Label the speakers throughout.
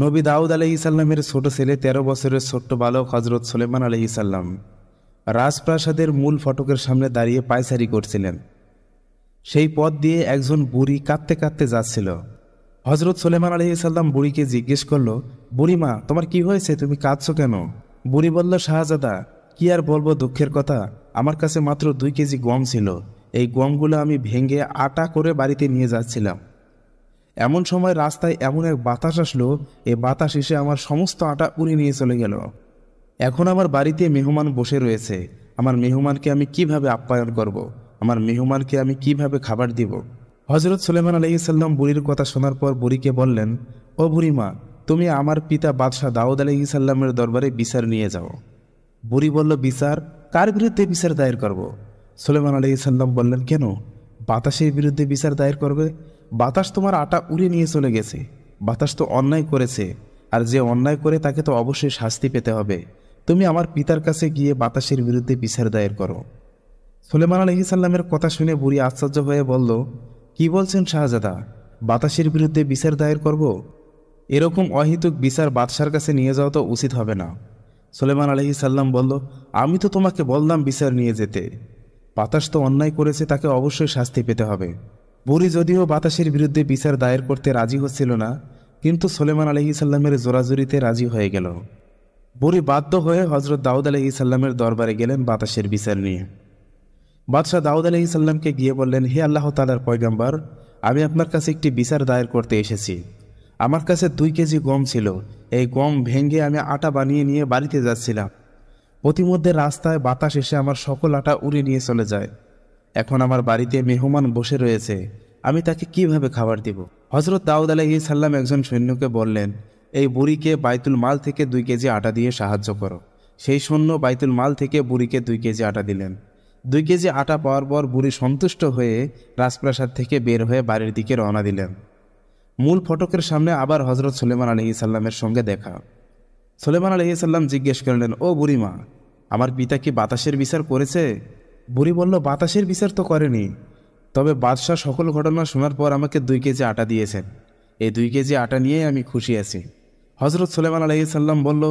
Speaker 1: নবী দাউদ আলাইহিসাল্লামের ছোট ছেলে ১৩ বছরের ছোট্ট বালক হজরত সুলেমান আলাইহিসাল্লাম রাজপ্রাসাদের মূল ফটকের সামনে দাঁড়িয়ে পায়চারি করছিলেন। সেই পথ দিয়ে একজন বুড়ি কাঁদতে কাঁদতে যাচ্ছিল। হজরত সুলেমান আলাইহিসাল্লাম বুড়িকে জিজ্ঞেস করল, বুড়িমা, তোমার কি হয়েছে? তুমি কাঁদছো কেন? বুড়ি বলল, শাহজাদা, কি আর বলবো দুঃখের কথা। আমার কাছে মাত্র 2 কেজি গম ছিল। এই গমগুলো আমি ভেঙে আটা করে বাড়িতে নিয়ে যাচ্ছিলাম। এমন সময় রাস্তায় এমন এক বাতাস আসলো, এই বাতাস এসে আমার সমস্ত আটা উড়ে নিয়ে চলে গেল। এখন আমার বাড়িতে মেহমান বসে রয়েছে। আমার মেহমানকে আমি কিভাবে আপ্যায়ন করব? আমার মেহমানকে আমি কিভাবে খাবার দিব? হজরত সুলেমান আলাইহিসাল্লাম বুড়ির কথা শোনার পর বুড়িকে বললেন, ও বুড়িমা, তুমি আমার পিতা বাদশাহ দাউদ আলাইহিসাল্লামের দরবারে বিচার নিয়ে যাও। বুড়ি বলল, বিচার? কার বিরুদ্ধে বিচার দায়ের করব? সুলেমান আলাইহিসাল্লাম বললেন, কেন? বাতাসের বিরুদ্ধে বিচার দায়ের করবে? বাতাস তোমার আটা উড়ে নিয়ে চলে গেছে। বাতাস তো অন্যায় করেছে, আর যে অন্যায় করে তাকে তো অবশ্যই শাস্তি পেতে হবে। তুমি আমার পিতার কাছে গিয়ে বাতাসের বিরুদ্ধে বিচার দায়ের করো। সুলেমান আলাইহিসাল্লামের কথা শুনে বুড়ি আশ্চর্য হয়ে বলল, কি বলছেন শাহজাদা? বাতাসের বিরুদ্ধে বিচার দায়ের করব? এরকম অহেতুক বিচার বাদশার কাছে নিয়ে যাওয়া তো উচিত হবে না। সুলেমান আলাইহিসাল্লাম বলল, আমি তো তোমাকে বললাম বিচার নিয়ে যেতে। বাতাস তো অন্যায় করেছে, তাকে অবশ্যই শাস্তি পেতে হবে। বুড়ি যদিও বাতাসের বিরুদ্ধে বিচার দায়ের করতে রাজি হচ্ছিল না, কিন্তু সুলেমান আলাইহিসাল্লামের জোরাজুরিতে রাজি হয়ে গেল। বুড়ি বাধ্য হয়ে হজরত দাউদ আলাইহিসাল্লামের দরবারে গেলেন বাতাসের বিচার নিয়ে। বাদশাহ দাউদ আলাইহিসাল্লামকে গিয়ে বললেন, হে আল্লাহ তাআলার পয়গম্বর, আমি আপনার কাছে একটি বিচার দায়ের করতে এসেছি। আমার কাছে 2 কেজি গম ছিল। এই গম ভেঙে আমি আটা বানিয়ে নিয়ে বাড়িতে যাচ্ছিলাম। প্রতিমধ্যে রাস্তায় বাতাস এসে আমার সকল আটা উড়ে নিয়ে চলে যায়। এখন আমার বাড়িতে মেহমান বসে রয়েছে, আমি তাকে কিভাবে খাবার দিব? হজরত দাউদ আলাইহিসাল্লাম একজন সৈন্যকে বললেন, এই বুড়িকে বাইতুল মাল থেকে 2 কেজি আটা দিয়ে সাহায্য করো। সেই সৈন্য বাইতুল মাল থেকে বুড়িকে 2 কেজি আটা দিলেন। 2 কেজি আটা পাওয়ার পর বুড়ি সন্তুষ্ট হয়ে রাজপ্রাসাদ থেকে বের হয়ে বাড়ির দিকে রওনা দিলেন। মূল ফটকের সামনে আবার হজরত সুলেমান আলাইহিসাল্লামের সঙ্গে দেখা। সুলেমান আলাইহিসাল্লাম জিজ্ঞেস করলেন, ও বুড়িমা, আমার পিতা কি বাতাসের বিচার করেছে? বুড়ি বলল, বাতাসের বিচার তো করেনি, তবে বাদশাহ সকল ঘটনা শোনার পর আমাকে 2 কেজি আটা দিয়েছেন। এই 2 কেজি আটা নিয়ে আমি খুশি আছি। হজরত সুলেমান আলাইহিসাল্লাম বলল,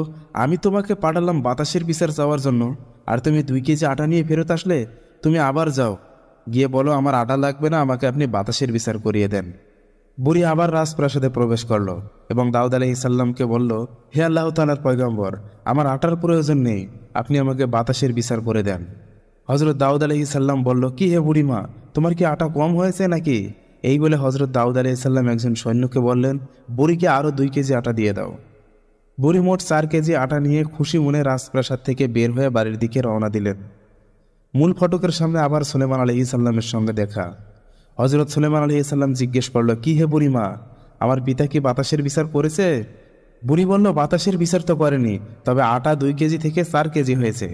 Speaker 1: আমি তোমাকে পাঠালাম বাতাসের বিচার চাওয়ার জন্য, আর তুমি 2 কেজি আটা নিয়ে ফেরত আসলে? তুমি আবার যাও, গিয়ে বলো আমার আটা লাগবে না, আমাকে আপনি বাতাসের বিচার করিয়ে দেন। বুড়ি আবার রাজপ্রাসাদে প্রবেশ করল এবং দাউদ আলাইহিসাল্লামকে বলল, হে আল্লাহ তাআলার পয়গম্বর, আমার আটার প্রয়োজন নেই, আপনি আমাকে বাতাসের বিচার করে দেন। হজরত দাউদ আলাইহিসাল্লাম বলল, কি হে বুড়িমা, তোমার কি আটা কম হয়েছে নাকি? এই বলে হজরত দাউদ আলাইহিসাল্লাম একজন সৈন্যকে বললেন, বুড়িকে আরও 2 কেজি আটা দিয়ে দাও। বুড়ি মোট 4 কেজি আটা নিয়ে খুশি মনে রাজপ্রাসাদ থেকে বের হয়ে বাড়ির দিকে রওনা দিলেন। মূল ফটকের সামনে আবার সুলেমান আলাইহিসাল্লামের সঙ্গে দেখা। হজরত সুলেমান আলাইহিসাল্লাম জিজ্ঞেস করল, কি হে বুড়িমা, আমার পিতা কি বাতাসের বিচার করেছে? বুড়ি বলল, বাতাসের বিচার তো করেনি, তবে আটা 2 কেজি থেকে 4 কেজি হয়েছে।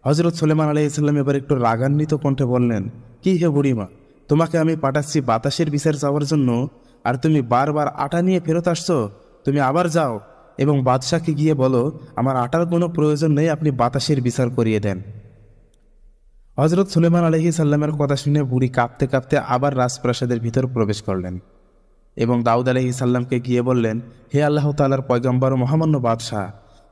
Speaker 1: হজরত সুলেমান আলাইহিসাল্লাম এবার একটু রাগান্বিত কণ্ঠে বললেন, কি হে বুড়িমা, তোমাকে আমি পাঠাচ্ছি বাতাসের বিচার চাওয়ার জন্য, আর তুমি বারবার আটা নিয়ে ফেরত আসছো। তুমি আবার যাও এবং বাদশাকে গিয়ে বলো আমার আটার কোনো প্রয়োজন নেই, আপনি বাতাসের বিচার করিয়ে দেন। হজরত সুলেমান আলাইহিসাল্লামের কথা শুনে বুড়ি কাঁপতে কাঁপতে আবার রাজপ্রাসাদের ভিতর প্রবেশ করলেন এবং দাউদ আলাইহিসাল্লামকে গিয়ে বললেন, হে আল্লাহ তাআলার পয়গম্বর মহামান্য বাদশাহ,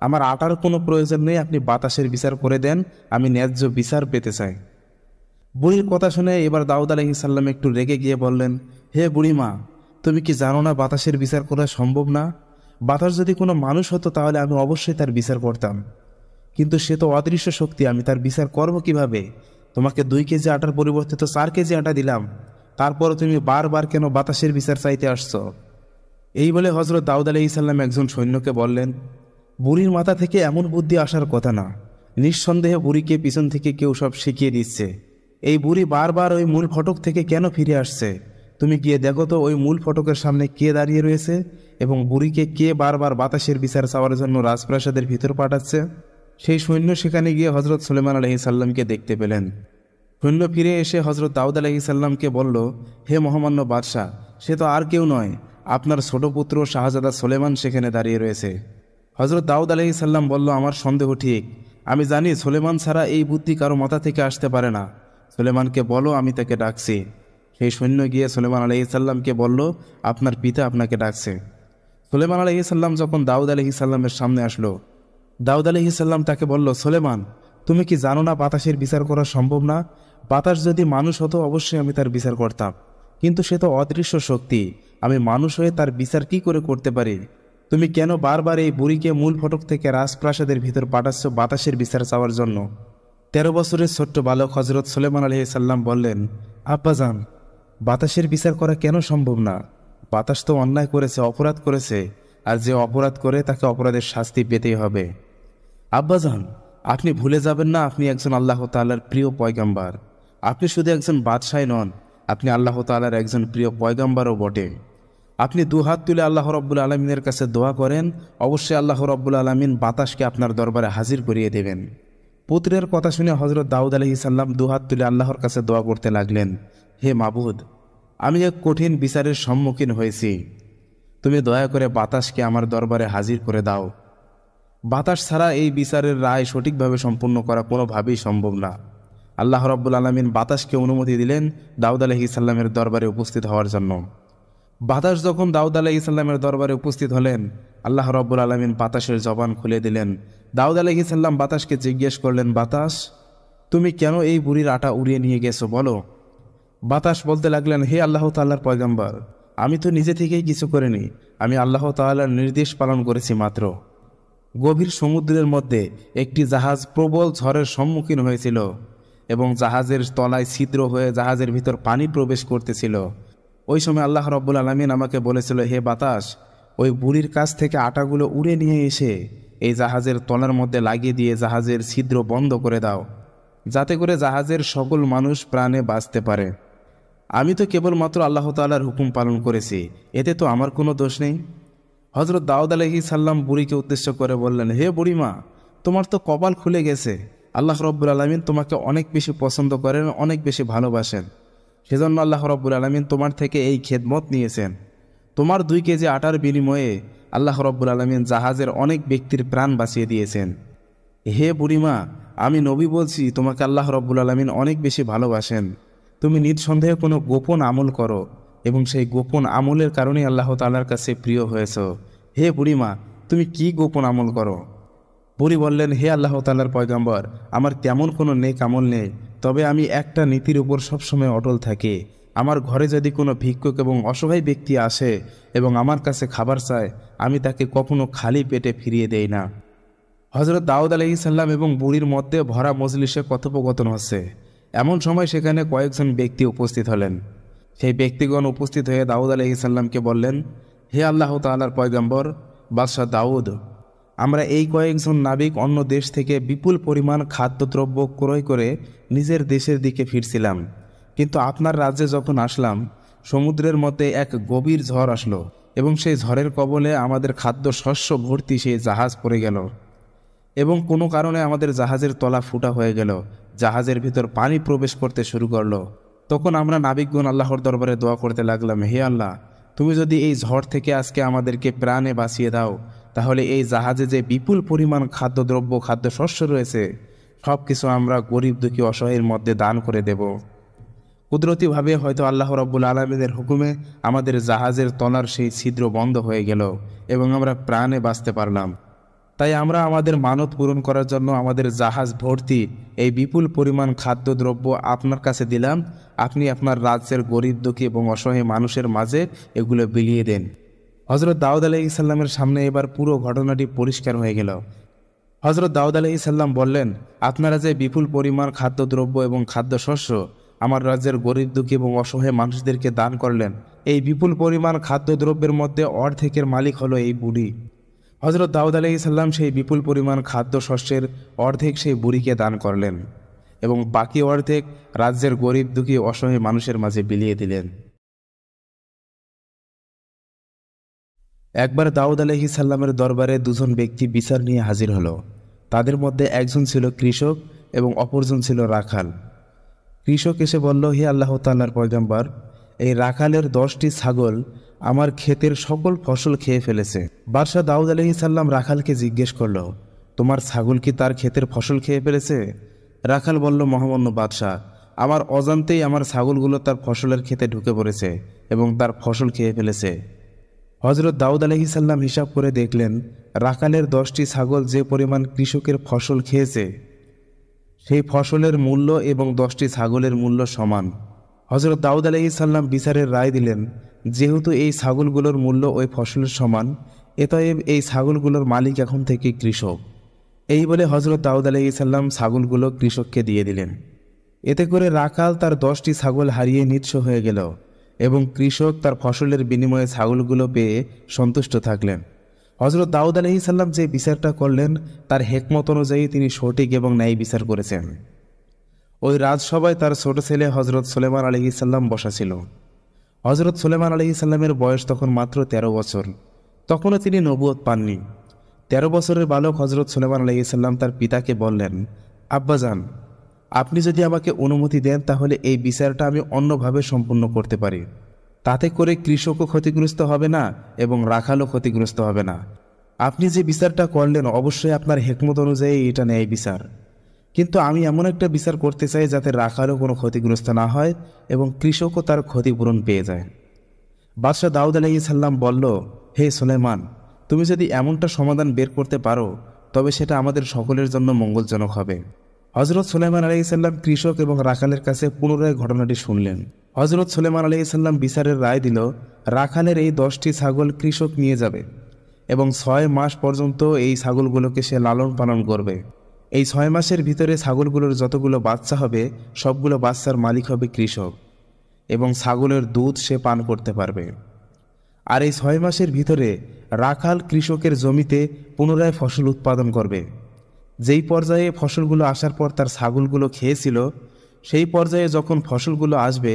Speaker 1: আমার আটার কোনো প্রয়োজন নেই, আপনি বাতাসের বিচার করে দেন, আমি ন্যায্য বিচার পেতে চাই। বুড়ির কথা শুনে এবার দাউদ আলাইহিসাল্লাম একটু রেগে গিয়ে বললেন, হে বুড়িমা, তুমি কি জানো না বাতাসের বিচার করা সম্ভব না? বাতাস যদি কোনো মানুষ হতো তাহলে আমি অবশ্যই তার বিচার করতাম, কিন্তু সে তো অদৃশ্য শক্তি, আমি তার বিচার করব কিভাবে? তোমাকে 2 কেজি আটার পরিবর্তে তো 4 কেজি আটা দিলাম, তারপরও তুমি বারবার কেন বাতাসের বিচার চাইতে আসছো? এই বলে হজরত দাউদ আলাইহিসাল্লাম একজন সৈন্যকে বললেন, বুড়ির মাথা থেকে এমন বুদ্ধি আসার কথা না। নিঃসন্দেহে বুড়িকে পিছন থেকে কেউ সব শিখিয়ে দিচ্ছে। এই বুড়ি বারবার ওই মূল ফটক থেকে কেন ফিরে আসছে? তুমি গিয়ে দেখো তো ওই মূল ফটকের সামনে কে দাঁড়িয়ে রয়েছে এবং বুড়িকে কে বারবার বাতাসের বিচার চাওয়ার জন্য রাজপ্রাসাদের ভিতর পাঠাচ্ছে। সেই সৈন্য সেখানে গিয়ে হজরত সুলেমান আলাইহিসাল্লামকে দেখতে পেলেন। সৈন্য ফিরে এসে হজরত দাউদ আলাইহিসাল্লামকে বলল, হে মহামান্য বাদশাহ, সে তো আর কেউ নয়, আপনার ছোট পুত্র শাহজাদা সুলেমান সেখানে দাঁড়িয়ে রয়েছে। হজরত দাউদ আলাইহিসাল্লাম বলল, আমার সন্দেহ ঠিক, আমি জানি সুলেমান ছাড়া এই বুদ্ধি কারো মাথা থেকে আসতে পারে না। সুলেমানকে বলো, আমি তাকে ডাকছি। সেই সৈন্য গিয়ে সুলেমান আলাইহিসাল্লামকে বলল, আপনার পিতা আপনাকে ডাকছে। সুলেমান আলাইহিস সাল্লাম যখন দাউদ আলাইহিস সাল্লামের সামনে আসলো, দাউদ আলাইহিস সাল্লাম তাকে বলল, সুলেমান, তুমি কি জানো না বাতাসের বিচার করা সম্ভব না? বাতাস যদি মানুষ হতো অবশ্যই আমি তার বিচার করতাম, কিন্তু সে তো অদৃশ্য শক্তি, আমি মানুষ হয়ে তার বিচার কি করে করতে পারি? তুমি কেন বারবার এই বুড়িকে মূল ফটক থেকে রাজপ্রাসাদের ভিতর পাঠাচ্ছ বাতাসের বিচার চাওয়ার জন্য? 13 বছরের ছোট্ট বালক হজরত সুলেমান আলাইহিস সাল্লাম বললেন, আব্বাজান, বাতাসের বিচার করা কেন সম্ভব না? বাতাস তো অন্যায় করেছে, অপরাধ করেছে, আর যে অপরাধ করে তাকে অপরাধের শাস্তি পেতেই হবে। আব্বাজান, আপনি ভুলে যাবেন না আপনি একজন আল্লাহ তাআলার প্রিয় পয়গম্বর। আপনি শুধু একজন বাদশাহ নন, আপনি আল্লাহ তাআলার একজন প্রিয় পয়গম্বরও বটে। আপনি দুহাত তুলে আল্লাহ রব্বুল আলমিনের কাছে দোয়া করেন, অবশ্যই আল্লাহ রব্বুল আলমিন বাতাসকে আপনার দরবারে হাজির করিয়ে দেবেন। পুত্রের কথা শুনে হজরত দাউদ আলাইহিস সাল্লাম দুহাত তুলে আল্লাহর কাছে দোয়া করতে লাগলেন, হে মাবুদ, আমি এক কঠিন বিচারের সম্মুখীন হয়েছি, তুমি দয়া করে বাতাসকে আমার দরবারে হাজির করে দাও। বাতাস ছাড়া এই বিচারের রায় সঠিকভাবে সম্পূর্ণ করা কোনোভাবেই সম্ভব না। আল্লাহ রব্বুল আলমিন বাতাসকে অনুমতি দিলেন দাউদ আলাইহিস সাল্লামের দরবারে উপস্থিত হওয়ার জন্য। বাতাস যখন দাউদ আলাইহিস সাল্লামের দরবারে উপস্থিত হলেন, আল্লাহ রব্বুল আলমিন বাতাসের জবান খুলে দিলেন। দাউদ আলাইহিস সাল্লাম বাতাসকে জিজ্ঞেস করলেন, বাতাস, তুমি কেন এই বুড়ির আটা উড়িয়ে নিয়ে গেছো বলো? বাতাস বলতে লাগলেন, হে আল্লাহ তাআলার পয়গম্বর, আমি তো নিজে থেকেই কিছু করিনি, আমি আল্লাহ তাআলার নির্দেশ পালন করেছি মাত্র। গভীর সমুদ্রের মধ্যে একটি জাহাজ প্রবল ঝড়ের সম্মুখীন হয়েছিল এবং জাহাজের তলায় ছিদ্র হয়ে জাহাজের ভিতর পানি প্রবেশ করতেছিল। ওই সময় আল্লাহ রব্বুল আলমিন আমাকে বলেছিল, হে বাতাস, ওই বুড়ির কাছ থেকে আটাগুলো উড়ে নিয়ে এসে এই জাহাজের তলার মধ্যে লাগিয়ে দিয়ে জাহাজের ছিদ্র বন্ধ করে দাও, যাতে করে জাহাজের সকল মানুষ প্রাণে বাঁচতে পারে। আমি তো কেবলমাত্র আল্লাহ তাআলার হুকুম পালন করেছি, এতে তো আমার কোনো দোষ নেই। হজরত দাউদ আলাইহিস সাল্লাম বুড়িকে উদ্দেশ্য করে বললেন, হে বুড়িমা, তোমার তো কপাল খুলে গেছে, আল্লাহ রব্বুল আলমিন তোমাকে অনেক বেশি পছন্দ করেন, অনেক বেশি ভালোবাসেন, সেজন্য আল্লাহ রব্বুল আলমিন তোমার থেকে এই খেদমত নিয়েছেন। তোমার 2 কেজি আটার বিনিময়ে আল্লাহ রব্বুল আলমিন জাহাজের অনেক ব্যক্তির প্রাণ বাঁচিয়ে দিয়েছেন। হে বুড়িমা, আমি নবী বলছি, তোমাকে আল্লাহ রব্বুল আলমিন অনেক বেশি ভালোবাসেন। তুমি নিঃসন্দেহে কোনো গোপন আমল করো এবং সেই গোপন আমলের কারণেই আল্লাহ তাআলার কাছে প্রিয় হয়েছ। হে বুড়িমা, তুমি কি গোপন আমল করো? বুড়ি বললেন, হে আল্লাহ তাআলার পয়গম্বর, আমার তেমন কোনো নেক আমল নেই, তবে আমি একটা নীতির উপর সবসময় অটল থাকি। আমার ঘরে যদি কোনো ভিক্ষুক এবং অসহায় ব্যক্তি আসে এবং আমার কাছে খাবার চায়, আমি তাকে কখনো খালি পেটে ফিরিয়ে দেই না। হজরত দাউদ আলাইহিস সাল্লাম এবং বুড়ির মধ্যে ভরা মজলিসে কথোপকথন হচ্ছে। এমন সময় সেখানে কয়েকজন ব্যক্তি উপস্থিত হলেন। সেই ব্যক্তিগণ উপস্থিত হয়ে দাউদ আলাইহিস সাল্লামকে বললেন, হে আল্লাহ তাআলার পয়গম্বর বাদশাহ দাউদ, আমরা এই কয়েকজন নাবিক অন্য দেশ থেকে বিপুল পরিমাণ খাদ্যদ্রব্য ক্রয় করে নিজের দেশের দিকে ফিরছিলাম, কিন্তু আপনার রাজ্যে যখন আসলাম, সমুদ্রের মধ্যে এক গভীর ঝড় আসলো এবং সেই ঝড়ের কবলে আমাদের খাদ্য শস্য ভর্তি সেই জাহাজ পড়ে গেল এবং কোনো কারণে আমাদের জাহাজের তলা ফুটা হয়ে গেল, জাহাজের ভিতর পানি প্রবেশ করতে শুরু করলো। তখন আমরা নাবিকগণ আল্লাহর দরবারে দোয়া করতে লাগলাম, হে আল্লাহ, তুমি যদি এই ঝড় থেকে আজকে আমাদেরকে প্রাণে বাঁচিয়ে দাও, তাহলে এই জাহাজে যে বিপুল পরিমাণ খাদ্যদ্রব্য খাদ্যশস্য রয়েছে সব কিছু আমরা গরিব দুঃখী অসহায়ের মধ্যে দান করে দেব। কুদরতিভাবে হয়তো আল্লাহ রাব্বুল আলামিনের হুকুমে আমাদের জাহাজের তলার সেই ছিদ্র বন্ধ হয়ে গেল এবং আমরা প্রাণে বাঁচতে পারলাম। তাই আমরা আমাদের মানত পূরণ করার জন্য আমাদের জাহাজ ভর্তি এই বিপুল পরিমাণ খাদ্যদ্রব্য আপনার কাছে দিলাম। আপনি আপনার রাজ্যের গরিব দুঃখী এবং অসহায় মানুষের মাঝে এগুলো বিলিয়ে দেন। হজরত দাউদ আলাইহিস সাল্লামের সামনে এবার পুরো ঘটনাটি পরিষ্কার হয়ে গেল। হজরত দাউদ আলাইহিস সাল্লাম বললেন, আপনারা যে বিপুল পরিমাণ খাদ্যদ্রব্য এবং খাদ্যশস্য আমার রাজ্যের গরিব দুঃখী এবং অসহায় মানুষদেরকে দান করলেন, এই বিপুল পরিমাণ খাদ্যদ্রব্যের মধ্যে অর্ধেকের মালিক হলো এই বুড়ি। হজরত দাউদ আলাইহিস সাল্লাম সেই বিপুল পরিমাণ খাদ্যশস্যের অর্ধেক সেই বুড়িকে দান করলেন এবং বাকি অর্ধেক রাজ্যের গরিব দুঃখী অসহায় মানুষের মাঝে বিলিয়ে দিলেন। একবার দাউদ আলাইহিস সাল্লামের দরবারে 2 জন ব্যক্তি বিচার নিয়ে হাজির হলো। তাদের মধ্যে একজন ছিল কৃষক এবং অপরজন ছিল রাখাল। কৃষক এসে বলল, হে আল্লাহ তাআলার পয়গম্বর, এই রাখালের 10টি ছাগল আমার ক্ষেতের সকল ফসল খেয়ে ফেলেছে। বাদশাহ দাউদ আলাইহিস সাল্লাম রাখালকে জিজ্ঞেস করল, তোমার ছাগল কি তার ক্ষেতের ফসল খেয়ে ফেলেছে? রাখাল বলল, মহামান্য বাদশাহ, আমার অজান্তেই আমার ছাগলগুলো তার ফসলের ক্ষেতে ঢুকে পড়েছে এবং তার ফসল খেয়ে ফেলেছে। হজরত দাউদ আলাইহিসসালাম হিসাব করে দেখলেন রাখালের 10টি ছাগল যে পরিমাণ কৃষকের ফসল খেয়েছে সেই ফসলের মূল্য এবং 10টি ছাগলের মূল্য সমান। হজরত দাউদ আলাইহিসসালাম বিচারের রায় দিলেন, যেহেতু এই ছাগলগুলোর মূল্য ওই ফসলের সমান, অতএব এই ছাগলগুলোর মালিক এখন থেকে কৃষক। এই বলে হজরত দাউদ আলাইহিসসালাম ছাগলগুলো কৃষককে দিয়ে দিলেন। এতে করে রাখাল তার 10টি ছাগল হারিয়ে নিঃস্ব হয়ে গেল এবং কৃষক তার ফসলের বিনিময়ে ছাগলগুলো পেয়ে সন্তুষ্ট থাকলেন। হজরত দাউদ আলাইহিসসালাম যে বিচারটা করলেন তার হেকমত অনুযায়ী তিনি সঠিক এবং ন্যায় বিচার করেছেন। ওই রাজসভায় তার ছোট ছেলে হজরত সুলেমান আলাইহিসসালাম বসা ছিল। হজরত সুলেমান আলাইহিসসালামের বয়স তখন মাত্র 13 বছর। তখনও তিনি নবুয়ত পাননি। 13 বছরের বালক হজরত সুলেমান আলাইহিসসালাম তার পিতাকে বললেন, আব্বাজান, আপনি যদি আমাকে অনুমতি দেন তাহলে এই বিচারটা আমি অন্যভাবে সম্পূর্ণ করতে পারি। তাতে করে কৃষকও ক্ষতিগ্রস্ত হবে না এবং রাখালও ক্ষতিগ্রস্ত হবে না। আপনি যে বিচারটা করলেন অবশ্যই আপনার হেকমত অনুযায়ী এটা ন্যায় বিচার, কিন্তু আমি এমন একটা বিচার করতে চাই যাতে রাখালও কোনো ক্ষতিগ্রস্ত না হয় এবং কৃষকও তার ক্ষতিপূরণ পেয়ে যায়। বাদশাহ দাউদ আলাইহিসসালাম বলল, হে সুলেমান, তুমি যদি এমনটা সমাধান বের করতে পারো তবে সেটা আমাদের সকলের জন্য মঙ্গলজনক হবে। হজরত সুলেমান আলাইহিসসালাম কৃষক এবং রাখালের কাছে পুনরায় ঘটনাটি শুনলেন। হজরত সুলেমান আলাইহিসসালাম বিচারের রায় দিল, রাখালের এই 10টি ছাগল কৃষক নিয়ে যাবে এবং 6 মাস পর্যন্ত এই ছাগলগুলোকে সে লালন পালন করবে। এই 6 মাসের ভিতরে ছাগলগুলোর যতগুলো বাচ্চা হবে সবগুলো বাচ্চার মালিক হবে কৃষক এবং ছাগলের দুধ সে পান করতে পারবে। আর এই 6 মাসের ভিতরে রাখাল কৃষকের জমিতে পুনরায় ফসল উৎপাদন করবে। যেই পর্যায়ে ফসলগুলো আসার পর তার ছাগলগুলো খেয়েছিল সেই পর্যায়ে যখন ফসলগুলো আসবে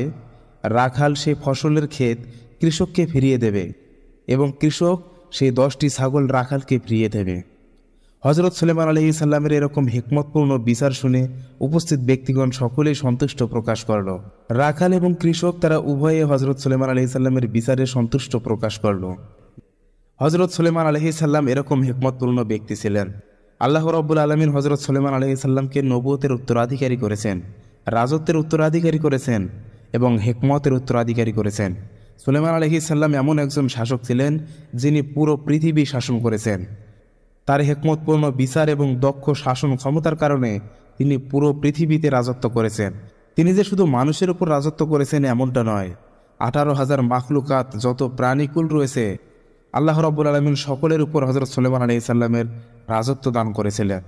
Speaker 1: রাখাল সেই ফসলের ক্ষেত কৃষককে ফিরিয়ে দেবে এবং কৃষক সেই 10টি ছাগল রাখালকে ফিরিয়ে দেবে। হজরত সুলেমান আলাইহিসসালামের এরকম হিকমতপূর্ণ বিচার শুনে উপস্থিত ব্যক্তিগণ সকলেই সন্তুষ্ট প্রকাশ করল। রাখাল এবং কৃষক তারা উভয়ে হজরত সুলেমান আলাইহিসসালামের বিচারে সন্তুষ্ট প্রকাশ করল। হজরত সুলেমান আলাইহিসসালাম এরকম হিকমতপূর্ণ ব্যক্তি ছিলেন। আল্লাহ রাব্বুল আলামিন হজরত সুলেমান আলাইহিসসালামকে নবুয়তের উত্তরাধিকারী করেছেন, রাজত্বের উত্তরাধিকারী করেছেন এবং হিকমতের উত্তরাধিকারী করেছেন। সুলেমান আলাইহিসসালাম এমন একজন শাসক ছিলেন যিনি পুরো পৃথিবী শাসন করেছেন। তার হিকমতপূর্ণ বিচার এবং দক্ষ শাসন ক্ষমতার কারণে তিনি পুরো পৃথিবীতে রাজত্ব করেছেন। তিনি যে শুধু মানুষের উপর রাজত্ব করেছেন এমনটা নয়, 18,000 মাখলুকাত যত প্রাণীকুল রয়েছে আল্লাহ রাব্বুল আলামিন সকলের উপর হজরত সুলেমান আলাইহিসসালামের রাজত্ব দান করেছিলেন।